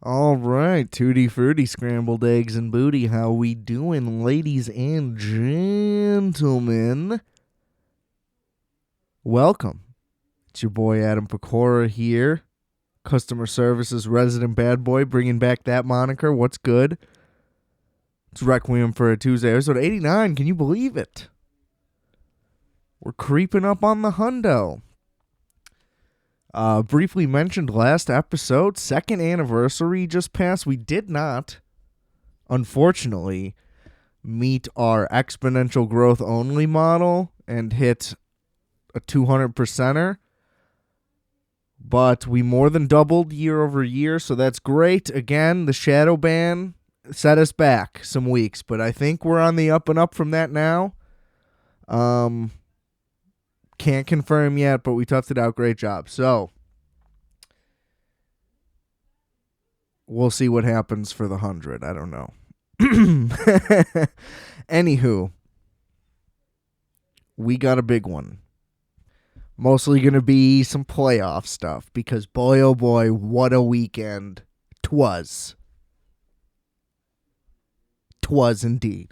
All right, tutti frutti, scrambled eggs and booty. How we doing, ladies and gentlemen? Welcome. It's your boy Adam Pecora here, customer services resident bad boy, bringing back that moniker. What's good? It's Requiem for a Tuesday, episode 89. Can you believe it? We're creeping up on the hundo. Briefly mentioned last episode, second anniversary just passed. We did not, unfortunately, meet our exponential growth only model and hit a 200%er. But we more than doubled year over year, so that's great. Again, the shadow ban set us back some weeks, but I think we're on the up and up from that now. Can't confirm yet, but we toughed it out. Great job. So, we'll see what happens for the 100. I don't know. Anywho, we got a big one. Mostly going to be some playoff stuff because boy, oh boy, what a weekend 'twas. 'Twas indeed.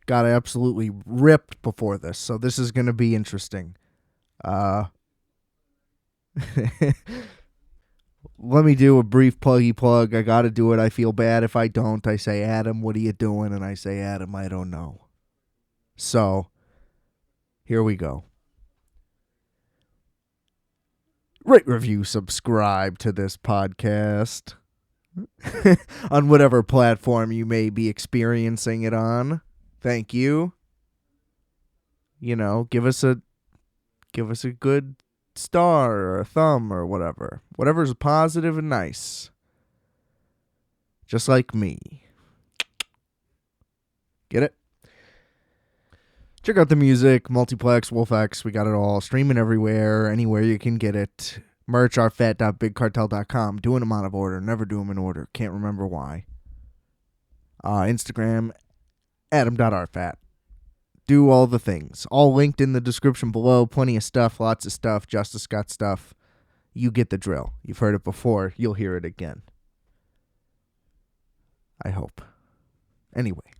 Got absolutely ripped before this, so this is going to be interesting. Let me do a brief pluggy plug. I got to do it. I feel bad if I don't. I say, Adam, what are you doing? And I say, Adam, I don't know. So, here we go. Rate, review, subscribe to this podcast on whatever platform you may be experiencing it on. Thank you. You know, give us a good star or a thumb or whatever. Whatever's positive and nice. Just like me. Get it? Check out the music, Multiplex, WolfX, we got it all. Streaming everywhere, anywhere you can get it. Merch, rfat.bigcartel.com. Doing them out of order. Never do them in order. Can't remember why. Instagram, adam.rfat. Do all the things. All linked in the description below. Plenty of stuff, lots of stuff. Justice got stuff. You get the drill. You've heard it before. You'll hear it again. I hope. Anyway.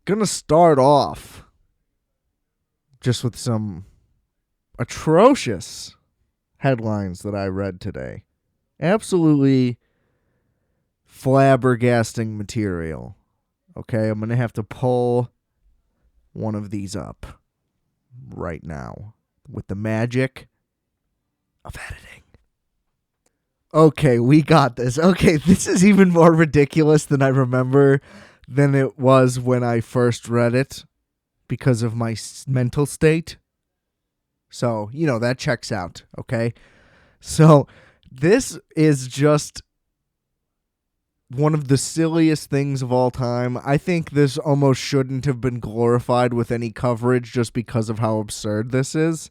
Gonna start off just with some atrocious headlines that I read today. Absolutely flabbergasting material. Okay, I'm going to have to pull one of these up right now with the magic of editing. Okay, we got this. Okay, this is even more ridiculous than I remember than it was when I first read it because of my mental state. So, you know, that checks out, okay? So, this is just one of the silliest things of all time. I think this almost shouldn't have been glorified with any coverage just because of how absurd this is.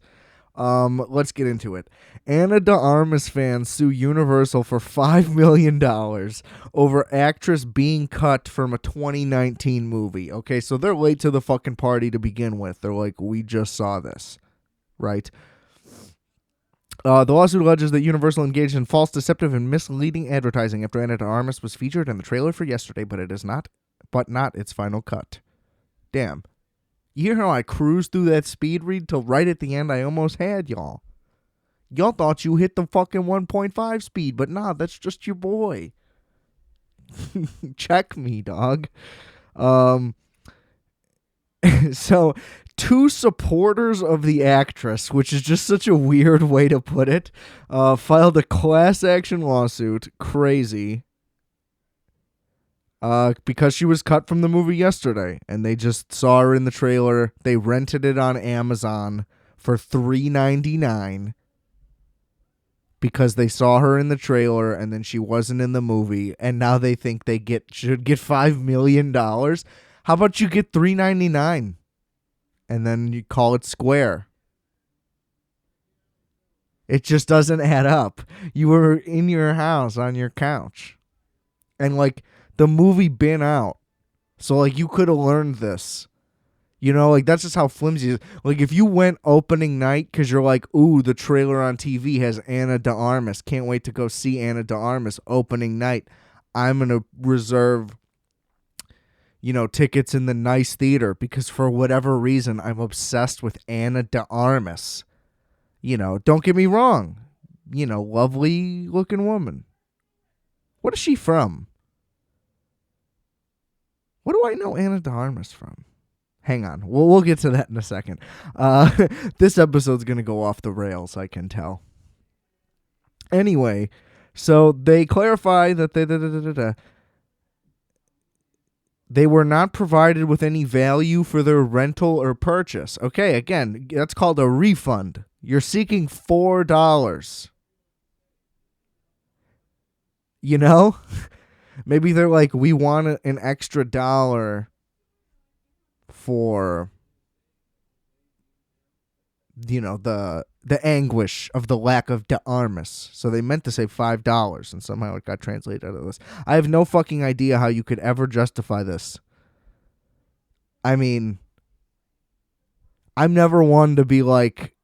Let's get into it. Ana de Armas fans sue Universal for $5 million over actress being cut from a 2019 movie. Okay, so they're late to the fucking party to begin with. They're like, we just saw this, right? The lawsuit alleges that Universal engaged in false, deceptive, and misleading advertising after Ana de Armas was featured in the trailer for Yesterday, but not its final cut. Damn. You hear how I cruised through that speed read till right at the end I almost had y'all. Y'all thought you hit the fucking 1.5 speed, but nah, that's just your boy. Check me, dog. So, two supporters of the actress, which is just such a weird way to put it, filed a class action lawsuit. Crazy. Because she was cut from the movie Yesterday, and they just saw her in the trailer. They rented it on Amazon for $3.99 because they saw her in the trailer, and then she wasn't in the movie, and now they think they should get $5 million. How about you get $3.99, and then you call it square? It just doesn't add up. You were in your house on your couch, and like, the movie been out. So, like, you could have learned this. You know, like, that's just how flimsy it is. Like, if you went opening night because you're like, ooh, the trailer on TV has Anna de Armas. Can't wait to go see Anna de Armas opening night. I'm going to reserve, tickets in the nice theater because for whatever reason, I'm obsessed with Anna de Armas. Don't get me wrong. Lovely looking woman. What is she from? What do I know Anna de Armas from? Hang on. We'll get to that in a second. This episode's going to go off the rails, I can tell. Anyway, so they clarify that they were not provided with any value for their rental or purchase. Okay, again, that's called a refund. You're seeking $4. Maybe they're like, we want an extra $1 for the anguish of the lack of de Armas. So they meant to say $5, and somehow it got translated out of this. I have no fucking idea how you could ever justify this. I mean, I'm never one to be like,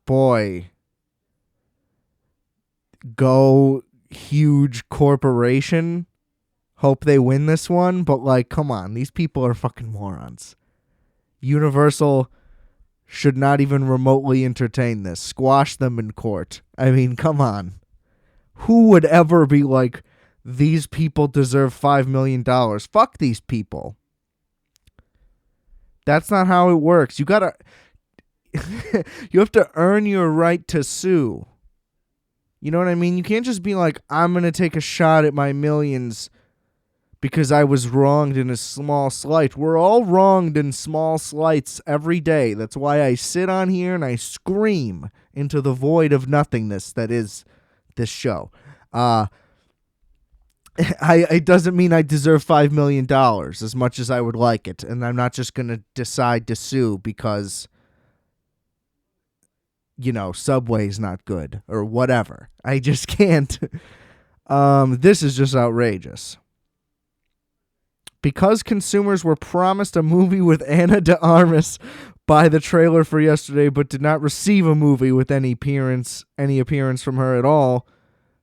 boy, go huge corporation, hope they win this one, but like, come on, these people are fucking morons. Universal should not even remotely entertain this. Squash them in court. I mean, come on. Who would ever be like, these people deserve $5 million? Fuck these people. That's not how it works. You gotta you have to earn your right to sue. You know what I mean? You can't just be like, I'm gonna take a shot at my millions because I was wronged in a small slight. We're all wronged in small slights every day. That's why I sit on here and I scream into the void of nothingness that is this show. It doesn't mean I deserve $5 million as much as I would like it. And I'm not just going to decide to sue because, Subway's not good or whatever. I just can't. This is just outrageous. Because consumers were promised a movie with Anna de Armas by the trailer for yesterday, but did not receive a movie with any appearance from her at all,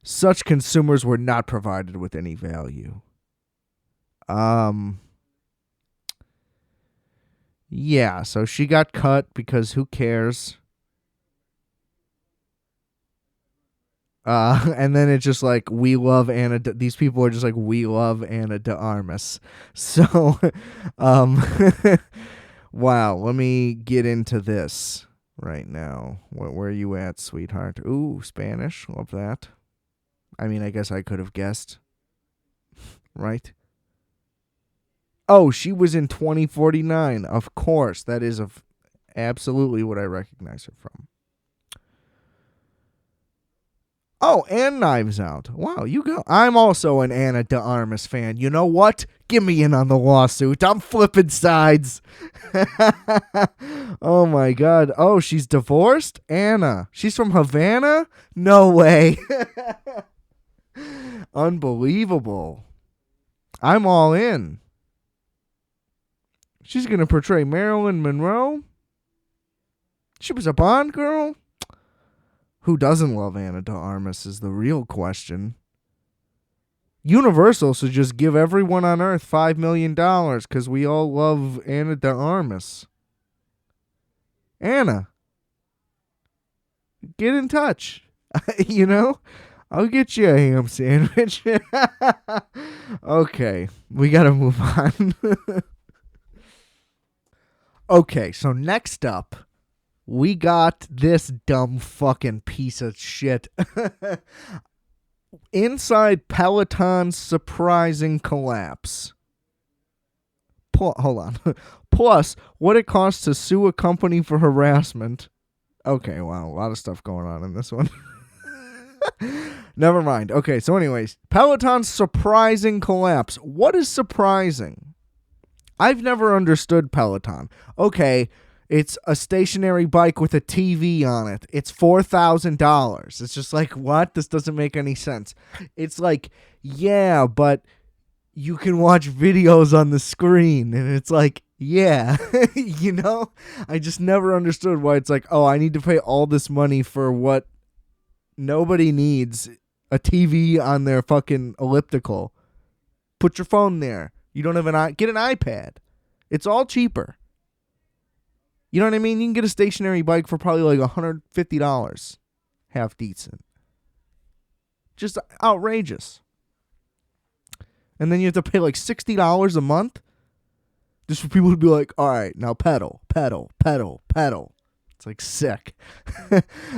such consumers were not provided with any value. Yeah, so she got cut because who cares? And then it's just like, we love Anna. These people are just like, we love Anna de Armas. So, wow. Let me get into this right now. Where are you at, sweetheart? Ooh, Spanish. Love that. I mean, I guess I could have guessed. Right? Oh, she was in 2049. Of course. That is absolutely what I recognize her from. Oh, and Knives Out. Wow, you go. I'm also an Anna de Armas fan. You know what? Give me in on the lawsuit. I'm flipping sides. Oh, my God. Oh, she's divorced? Anna. She's from Havana? No way. Unbelievable. I'm all in. She's going to portray Marilyn Monroe? She was a Bond girl? Who doesn't love Anna de Armas is the real question. Universal should just give everyone on Earth $5 million because we all love Anna de Armas. Anna, get in touch. I'll get you a ham sandwich. Okay, we got to move on. Okay, so next up, we got this dumb fucking piece of shit. Inside Peloton's surprising collapse. Hold on. Plus, what it costs to sue a company for harassment. Okay, wow, a lot of stuff going on in this one. Never mind. Okay, so anyways, Peloton's surprising collapse. What is surprising? I've never understood Peloton. Okay, it's a stationary bike with a TV on it. It's $4,000. It's just like, what? This doesn't make any sense. It's like, yeah, but you can watch videos on the screen. And it's like, yeah, I just never understood why it's like, oh, I need to pay all this money for what nobody needs, a TV on their fucking elliptical. Put your phone there. You don't have get an iPad. It's all cheaper. You know what I mean? You can get a stationary bike for probably like $150. Half decent. Just outrageous. And then you have to pay like $60 a month just for people to be like, all right, now pedal, pedal, pedal, pedal. It's like sick.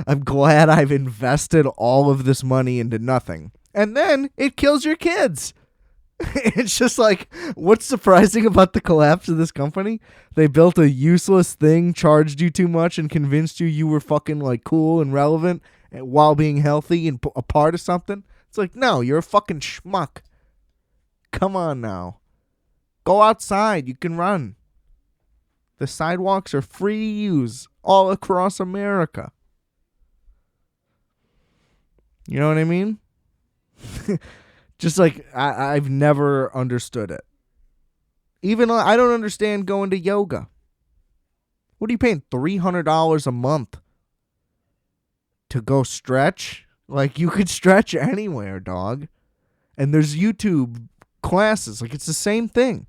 I'm glad I've invested all of this money into nothing. And then it kills your kids. It's just like, what's surprising about the collapse of this company? They built a useless thing, charged you too much, and convinced you were fucking like cool and relevant while being healthy and a part of something. It's like, no, you're a fucking schmuck. Come on now. Go outside. You can run. The sidewalks are free to use all across America. You know what I mean? Just like, I've never understood it. Even I don't understand going to yoga. What are you paying $300 a month to go stretch? Like, you could stretch anywhere, dog. And there's YouTube classes. Like, it's the same thing.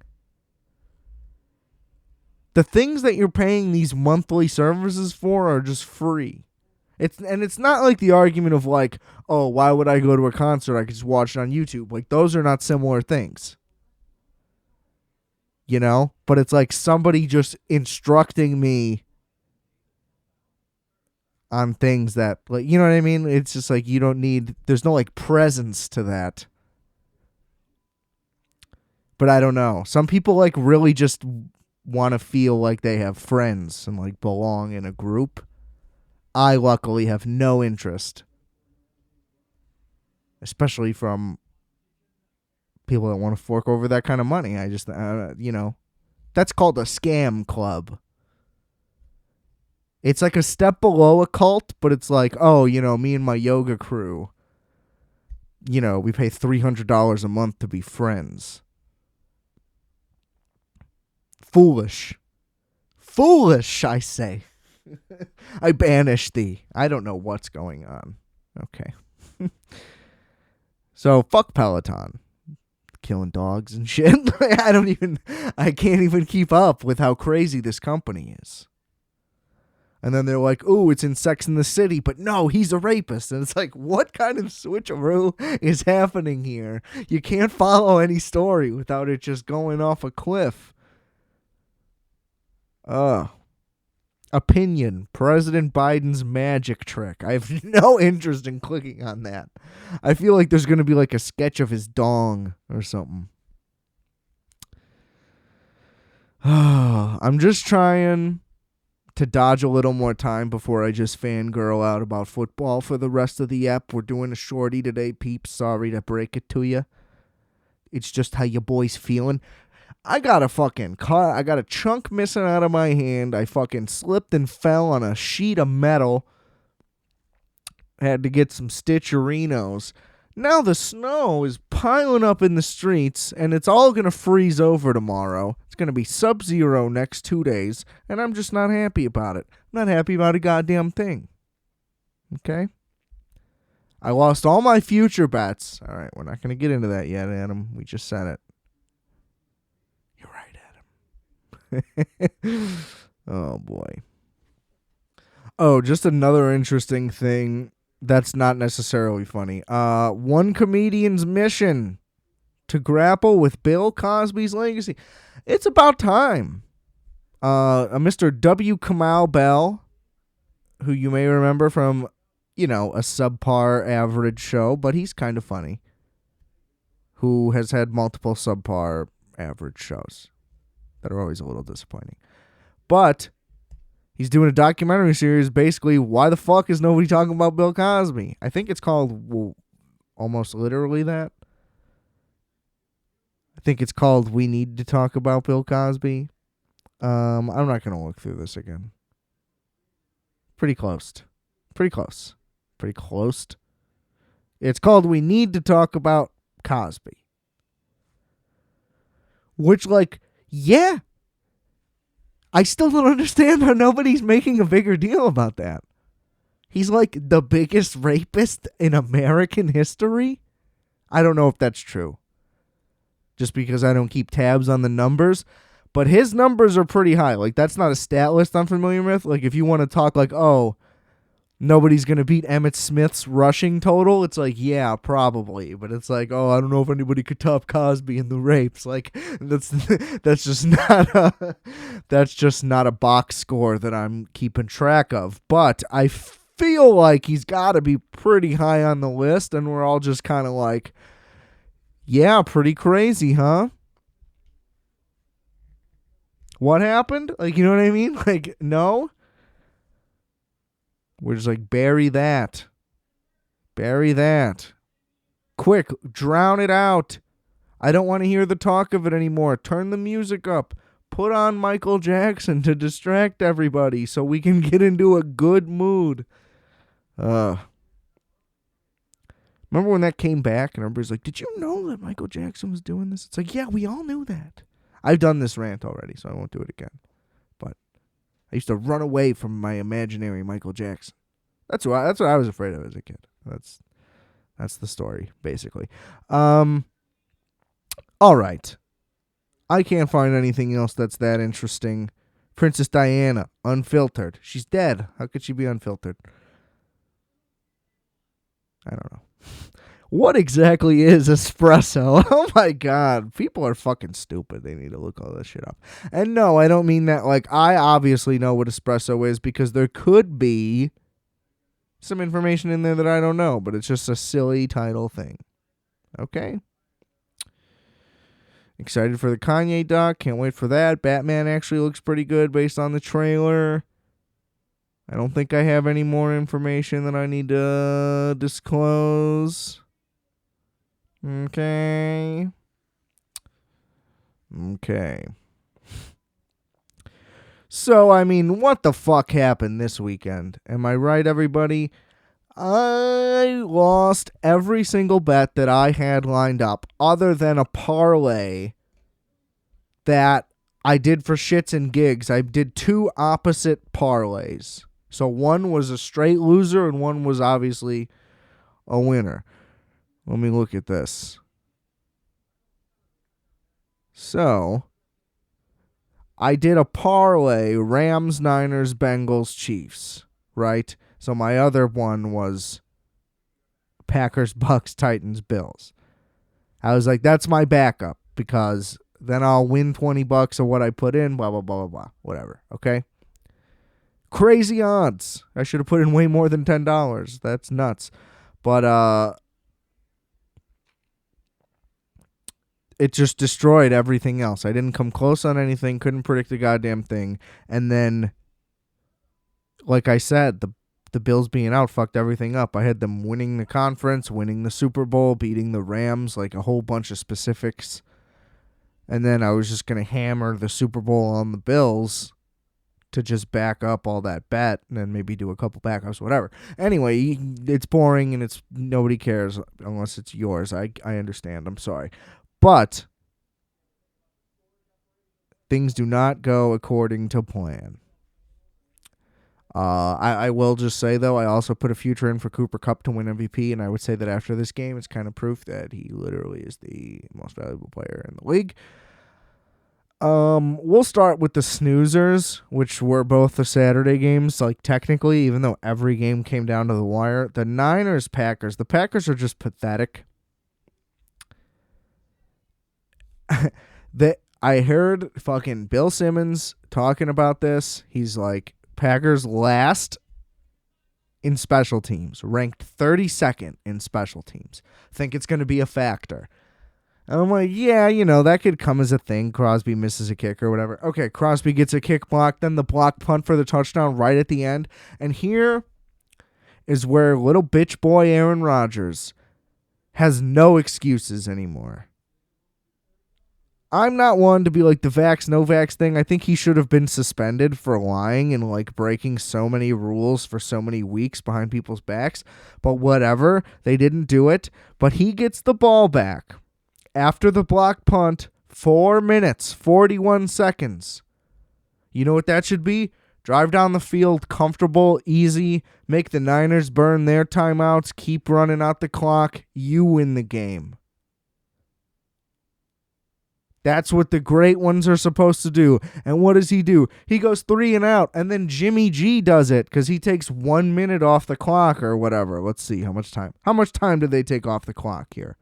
The things that you're paying these monthly services for are just free. It's not like the argument of like, oh, why would I go to a concert? I could just watch it on YouTube. Like, those are not similar things. You know? But it's like somebody just instructing me on things that, like, you know what I mean? It's just like you don't need, there's no like presence to that. But I don't know. Some people like really just want to feel like they have friends and like belong in a group. I luckily have no interest, especially from people that want to fork over that kind of money. I just, that's called a scam club. It's like a step below a cult, but it's like, oh, me and my yoga crew, we pay $300 a month to be friends. Foolish, I say. I banish thee. I don't know what's going on. Okay. So, fuck Peloton. Killing dogs and shit. I can't even keep up with how crazy this company is. And then they're like, ooh, it's in Sex and the City, but no, he's a rapist. And it's like, what kind of switcheroo is happening here? You can't follow any story without it just going off a cliff. Opinion, President Biden's magic trick. I have no interest in clicking on that. I feel like there's going to be like a sketch of his dong or something. I'm just trying to dodge a little more time before I just fangirl out about football for the rest of the ep. We're doing a shorty today, peeps. Sorry to break it to you. It's just how your boy's feeling. I got a chunk missing out of my hand. I fucking slipped and fell on a sheet of metal. Had to get some stitcherinos. Now the snow is piling up in the streets, and it's all going to freeze over tomorrow. It's going to be sub-zero next 2 days, and I'm just not happy about it. I'm not happy about a goddamn thing. Okay? I lost all my future bets. All right, we're not going to get into that yet, Adam. We just said it. Oh boy. Oh, just another interesting thing that's not necessarily funny. One comedian's mission to grapple with Bill Cosby's legacy. It's about time. A Mr. W. Kamau Bell, who you may remember from, a subpar average show, but he's kind of funny, who has had multiple subpar average shows that are always a little disappointing. But he's doing a documentary series, basically, why the fuck is nobody talking about Bill Cosby? I think it's called almost literally that. I think it's called We Need to Talk About Bill Cosby. I'm not going to look through this again. Pretty close. It's called We Need to Talk About Cosby. Which, like, yeah. I still don't understand how nobody's making a bigger deal about that. He's like the biggest rapist in American history. I don't know if that's true. Just because I don't keep tabs on the numbers. But his numbers are pretty high. Like, that's not a stat list I'm familiar with. Like, if you want to talk like, oh, nobody's going to beat Emmitt Smith's rushing total, it's like, yeah, probably. But it's like, oh, I don't know if anybody could top Cosby in the rapes. Like, that's just not a box score that I'm keeping track of. But I feel like he's got to be pretty high on the list, and we're all just kind of like, yeah, pretty crazy, huh? What happened? Like, you know what I mean? Like, no? We're just like, bury that. Bury that. Quick, drown it out. I don't want to hear the talk of it anymore. Turn the music up. Put on Michael Jackson to distract everybody so we can get into a good mood. Remember when that came back and everybody's like, did you know that Michael Jackson was doing this? It's like, yeah, we all knew that. I've done this rant already, so I won't do it again. But I used to run away from my imaginary Michael Jackson. That's what I was afraid of as a kid. That's the story, basically. All right. I can't find anything else that's that interesting. Princess Diana, unfiltered. She's dead. How could she be unfiltered? I don't know. What exactly is espresso? Oh my God. People are fucking stupid. They need to look all this shit up. And no, I don't mean that. Like, I obviously know what espresso is because there could be some information in there that I don't know, but it's just a silly title thing. Okay? Excited for the Kanye doc. Can't wait for that. Batman actually looks pretty good based on the trailer. I don't think I have any more information that I need to disclose. Okay. So, I mean, what the fuck happened this weekend? Am I right, everybody? I lost every single bet that I had lined up other than a parlay that I did for shits and gigs. I did two opposite parlays. So one was a straight loser and one was obviously a winner. Let me look at this. So, I did a parlay, Rams, Niners, Bengals, Chiefs, right? So my other one was Packers, Bucks, Titans, Bills. I was like, that's my backup because then I'll win $20 of what I put in, blah, blah, blah, blah, blah, whatever, okay? Crazy odds. I should have put in way more than $10. That's nuts. But, it just destroyed everything else. I didn't come close on anything, couldn't predict a goddamn thing. And then, like I said, the Bills being out fucked everything up. I had them winning the conference, winning the Super Bowl, beating the Rams, like a whole bunch of specifics. And then I was just going to hammer the Super Bowl on the Bills to just back up all that bet and then maybe do a couple backups, whatever. Anyway, it's boring and nobody cares unless it's yours. I understand. I'm sorry. But things do not go according to plan. I will just say, though, I also put a future in for Cooper Kupp to win MVP, and I would say that after this game, it's kind of proof that he literally is the most valuable player in the league. We'll start with the snoozers, which were both the Saturday games, like technically, even though every game came down to the wire. The Niners-Packers. The Packers are just pathetic. I heard fucking Bill Simmons talking about this. He's like, Packers last in special teams, ranked 32nd in special teams. Think it's going to be a factor. And I'm like, yeah, that could come as a thing. Crosby misses a kick or whatever. Okay, Crosby gets a kick block, then the block punt for the touchdown right at the end. And here is where little bitch boy Aaron Rodgers has no excuses anymore. I'm not one to be like the vax, no vax thing. I think he should have been suspended for lying and like breaking so many rules for so many weeks behind people's backs. But whatever, they didn't do it. But he gets the ball back after the block punt 4 minutes, 41 seconds. You know what that should be? Drive down the field, comfortable, easy, make the Niners burn their timeouts, keep running out the clock. You win the game. That's what the great ones are supposed to do. And what does he do? He goes 3 and out, and then Jimmy G does it because he takes 1 minute off the clock or whatever. Let's see how much time. How much time did they take off the clock here?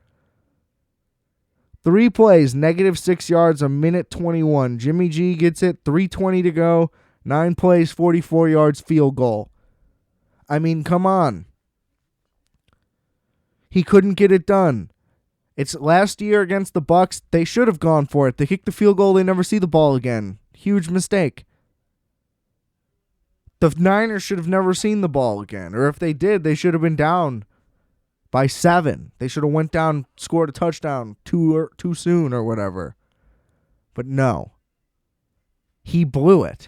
3 plays, -6 yards, a minute 21. Jimmy G gets it, 3:20 to go, 9 plays, 44 yards, field goal. I mean, come on. He couldn't get it done. It's last year against the Bucs. They should have gone for it. They kick the field goal. They never see the ball again. Huge mistake. The Niners should have never seen the ball again. Or if they did, they should have been down by 7. They should have went down, scored a touchdown too soon or whatever. But no. He blew it.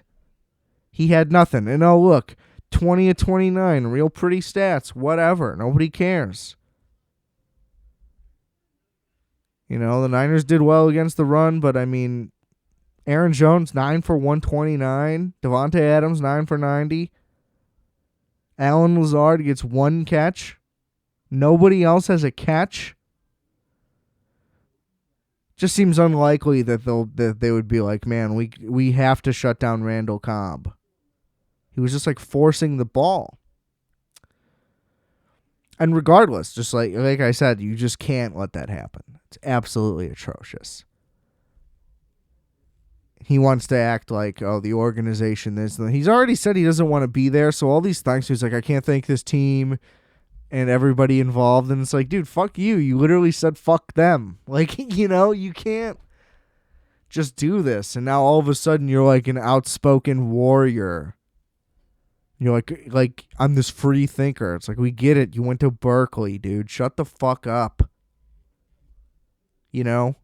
He had nothing. And oh, look, 20 of 29, real pretty stats, whatever. Nobody cares. You know, the Niners did well against the run, but I mean, Aaron Jones, 9 for 129. Devontae Adams, 9 for 90. Allen Lazard gets 1 catch. Nobody else has a catch. Just seems unlikely that they would be like, man, we have to shut down Randall Cobb. He was just like forcing the ball. And regardless, just like I said, you just can't let that happen. It's absolutely atrocious. He wants to act like, oh, the organization this. He's already said he doesn't want to be there, so all these things, he's like, I can't thank this team and everybody involved. And it's like, dude, fuck you. You literally said fuck them. Like, you know, you can't just do this. And now all of a sudden you're like an outspoken warrior. You're like I'm this free thinker. It's like, we get it. You went to Berkeley, dude. Shut the fuck up. You know?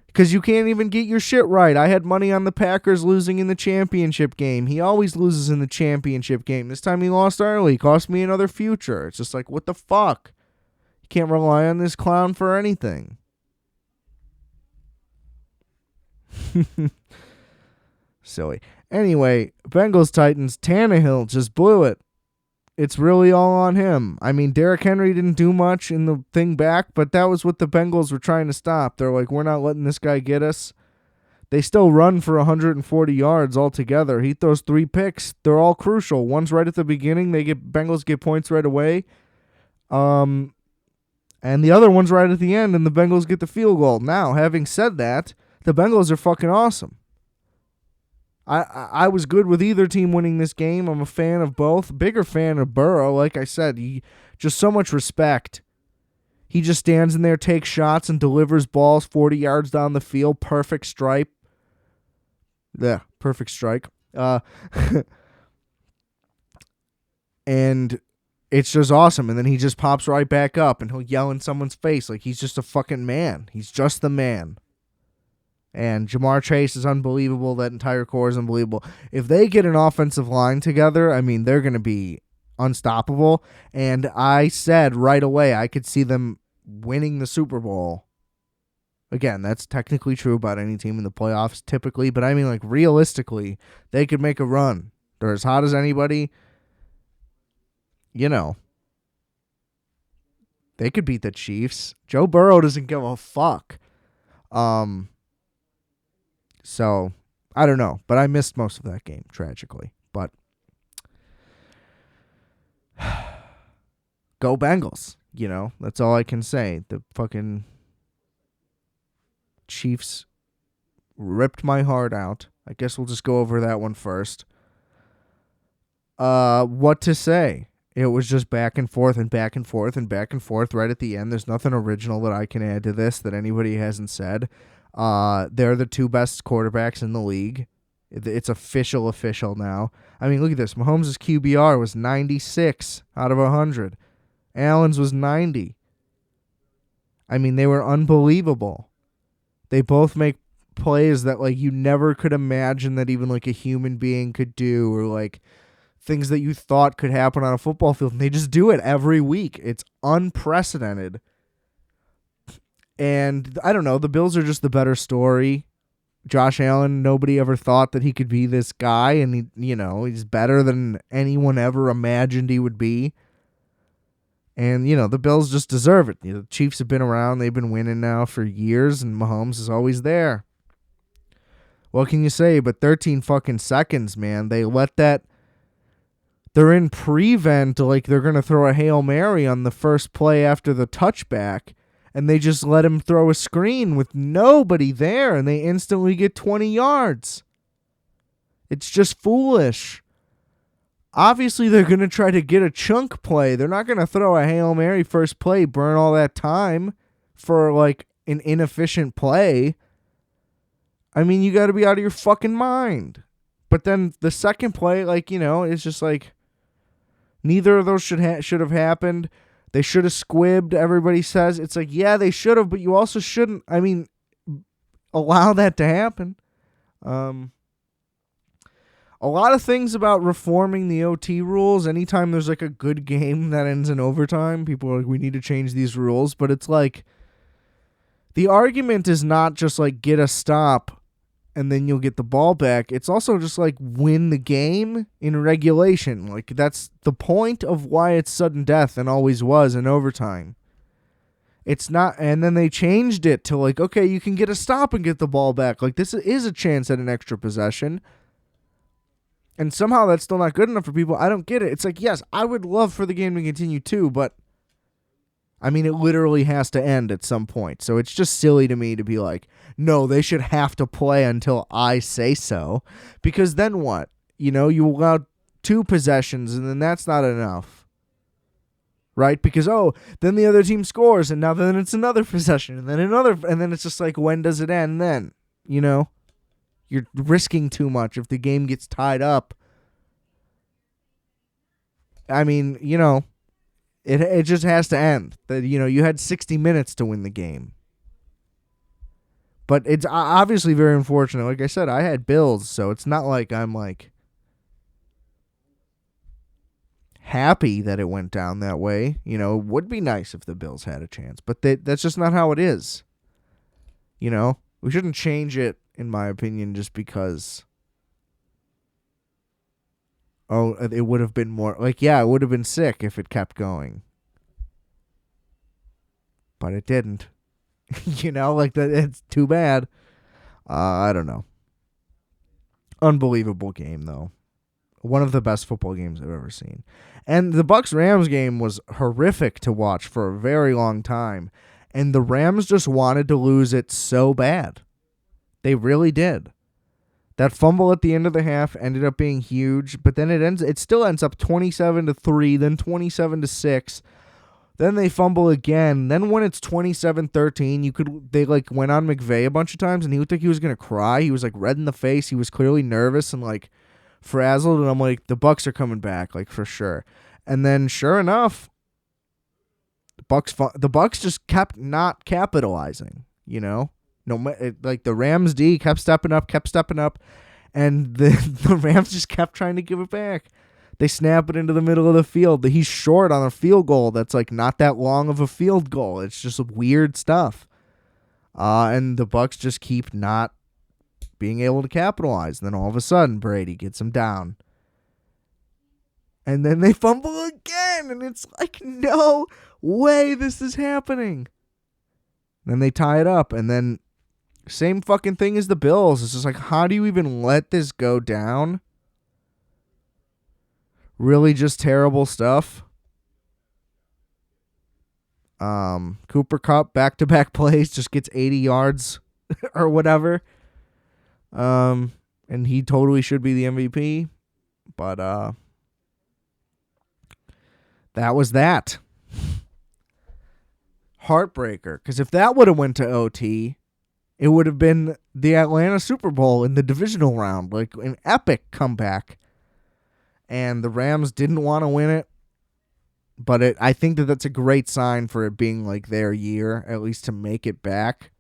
Because you can't even get your shit right. I had money on the Packers losing in the championship game. He always loses in the championship game. This time he lost early. Cost me another future. It's just like, what the fuck? You can't rely on this clown for anything. Silly. Anyway, Bengals-Titans, Tannehill just blew it. It's really all on him. I mean, Derrick Henry didn't do much in the thing back, but that was what the Bengals were trying to stop. They're like, we're not letting this guy get us. They still run for 140 yards altogether. He throws 3 picks. They're all crucial. One's right at the beginning. Bengals get points right away. And the other one's right at the end, and the Bengals get the field goal. Now, having said that, the Bengals are fucking awesome. I was good with either team winning this game. I'm a fan of both. Bigger fan of Burrow. Like I said, just so much respect. He just stands in there, takes shots, and delivers balls 40 yards down the field. Perfect stripe. Yeah, perfect strike. And it's just awesome. And then he just pops right back up, and he'll yell in someone's face like he's just a fucking man. He's just the man. And Jamar Chase is unbelievable. That entire core is unbelievable. If they get an offensive line together, I mean, they're going to be unstoppable. And I said right away I could see them winning the Super Bowl. Again, that's technically true about any team in the playoffs typically. But I mean, like, realistically, they could make a run. They're as hot as anybody. You know. They could beat the Chiefs. Joe Burrow doesn't give a fuck. So, I don't know. But I missed most of that game, tragically. But, go Bengals. You know, that's all I can say. The fucking Chiefs ripped my heart out. I guess we'll just go over that one first. What to say? It was just back and forth and back and forth and back and forth right at the end. There's nothing original that I can add to this that anybody hasn't said. They're the 2 best quarterbacks in the league. It's official now. I mean, look at this. Mahomes' QBR was 96 out of 100. Allen's was 90. I mean, they were unbelievable. They both make plays that, like, you never could imagine that even, like, a human being could do, or, like, things that you thought could happen on a football field. And they just do it every week. It's unprecedented. And I don't know, the Bills are just the better story. Josh Allen, nobody ever thought that he could be this guy, and he's better than anyone ever imagined he would be. And, the Bills just deserve it. The Chiefs have been around. They've been winning now for years, and Mahomes is always there. What can you say? But 13 fucking seconds, man. They let that... They're in prevent, like they're going to throw a Hail Mary on the first play after the touchback, and they just let him throw a screen with nobody there, and they instantly get 20 yards. It's just foolish. Obviously, they're going to try to get a chunk play. They're not going to throw a Hail Mary first play, burn all that time for, like, an inefficient play. I mean, you got to be out of your fucking mind. But then the second play, it's just like, neither of those should have happened. They should have squibbed, everybody says. It's like, yeah, they should have, but you also shouldn't, allow that to happen. A lot of things about reforming the OT rules. Anytime there's like a good game that ends in overtime, people are like, we need to change these rules. But it's like, the argument is not just like get a stop and then you'll get the ball back. It's also just like win the game in regulation. Like that's the point of why it's sudden death and always was in overtime. It's not, and then they changed it to like, okay, you can get a stop and get the ball back. Like this is a chance at an extra possession. And somehow that's still not good enough for people. I don't get it. It's like, yes, I would love for the game to continue too, but it literally has to end at some point. So it's just silly to me to be like, no, they should have to play until I say so. Because then what? You allow 2 possessions and then that's not enough. Right? Because, then the other team scores and now then it's another possession and then another. And then it's just like, when does it end then? You're risking too much if the game gets tied up. It just has to end. That you had 60 minutes to win the game. But it's obviously very unfortunate. Like I said, I had Bills, so it's not like I'm like happy that it went down that way. It would be nice if the Bills had a chance, but that's just not how it is. We shouldn't change it, in my opinion, just because, it would have been more, it would have been sick if it kept going. But it didn't. It's too bad. I don't know. Unbelievable game, though. One of the best football games I've ever seen. And the Bucs-Rams game was horrific to watch for a very long time. And the Rams just wanted to lose it so bad. They really did. That fumble at the end of the half ended up being huge, but then it still ends up 27-3, then 27-6. Then they fumble again. Then when it's 27-13, they went on McVay a bunch of times and he looked like he was going to cry. He was red in the face. He was clearly nervous and frazzled, and I'm like, the Bucs are coming back, for sure. And then sure enough, the Bucs just kept not capitalizing, the Rams D kept stepping up, and the Rams just kept trying to give it back. They snap it into the middle of the field. He's short on a field goal that's not that long of a field goal. It's just weird stuff. And the Bucs just keep not being able to capitalize. And then all of a sudden, Brady gets him down. And then they fumble again, and it's no way this is happening. Then they tie it up, and then same fucking thing as the Bills. It's just how do you even let this go down? Really just terrible stuff. Cooper Kupp, back-to-back plays, just gets 80 yards or whatever. And he totally should be the MVP. But that was that. Heartbreaker. Because if that would have went to OT, it would have been the Atlanta Super Bowl in the divisional round. An epic comeback. And the Rams didn't want to win it. But I think that's a great sign for it being their year, at least to make it back.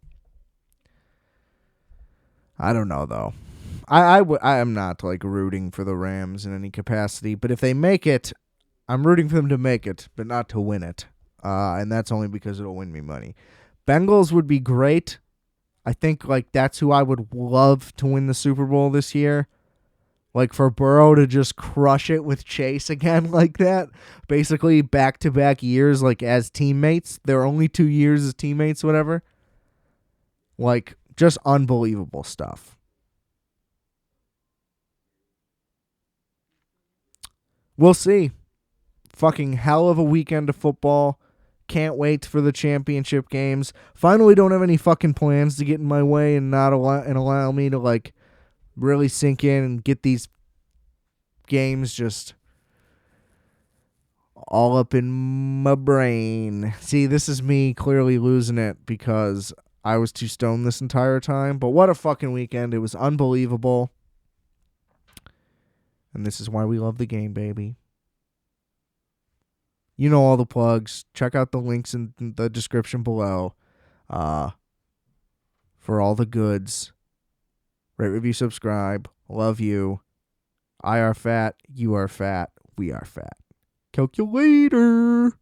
I don't know, though. I am not rooting for the Rams in any capacity. But if they make it, I'm rooting for them to make it, but not to win it. And that's only because it'll win me money. Bengals would be great. I think like that's who I would love to win the Super Bowl this year. Like for Burrow to just crush it with Chase again like that. Basically back-to-back years like as teammates. They're only 2 years as teammates, whatever. Like just unbelievable stuff. We'll see. Fucking hell of a weekend of football. Can't wait for the championship games. Finally don't have any fucking plans to get in my way and not allow me to like really sink in and get these games just all up in my brain. See, this is me clearly losing it because I was too stoned this entire time. But what a fucking weekend. It was unbelievable. And this is why we love the game, baby. You know all the plugs. Check out the links in the description below for all the goods. Rate, review, subscribe. Love you. I are fat. You are fat. We are fat. Calculator.